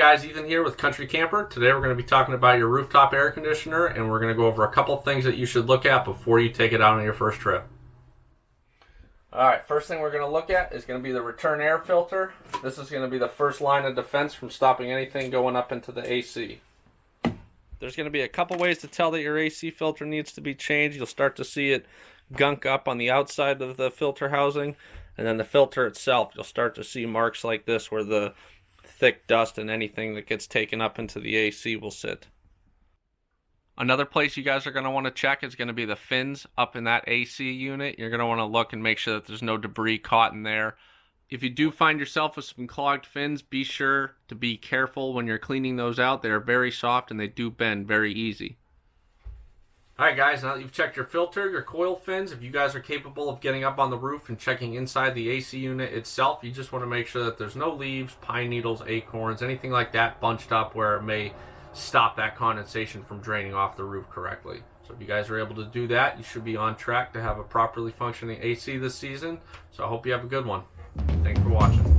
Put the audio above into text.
guys, Ethan here with Country Camper. Today we're going to be talking about your rooftop air conditioner, and we're going to go over a couple things that you should look at before you take it out on your first trip. Alright, first thing we're going to look at is going to be the return air filter. This is going to be the first line of defense from stopping anything going up into the AC. There's going to be a couple ways to tell that your AC filter needs to be changed. You'll start to see it gunk up on the outside of the filter housing, and then the filter itself, you'll start to see marks like this where the thick dust and anything that gets taken up into the AC will sit. Another place you guys are going to want to check is going to be the fins up in that AC unit. You're going to want to look and make sure that there's no debris caught in there. If you do find yourself with some clogged fins, be sure to be careful when you're cleaning those out. They're very soft and they do bend very easy. Alright guys, now that you've checked your filter, your coil fins, if you guys are capable of getting up on the roof and checking inside the AC unit itself, you just want to make sure that there's no leaves, pine needles, acorns, anything like that bunched up where it may stop that condensation from draining off the roof correctly. So if you guys are able to do that, you should be on track to have a properly functioning AC this season. So I hope you have a good one. Thanks for watching.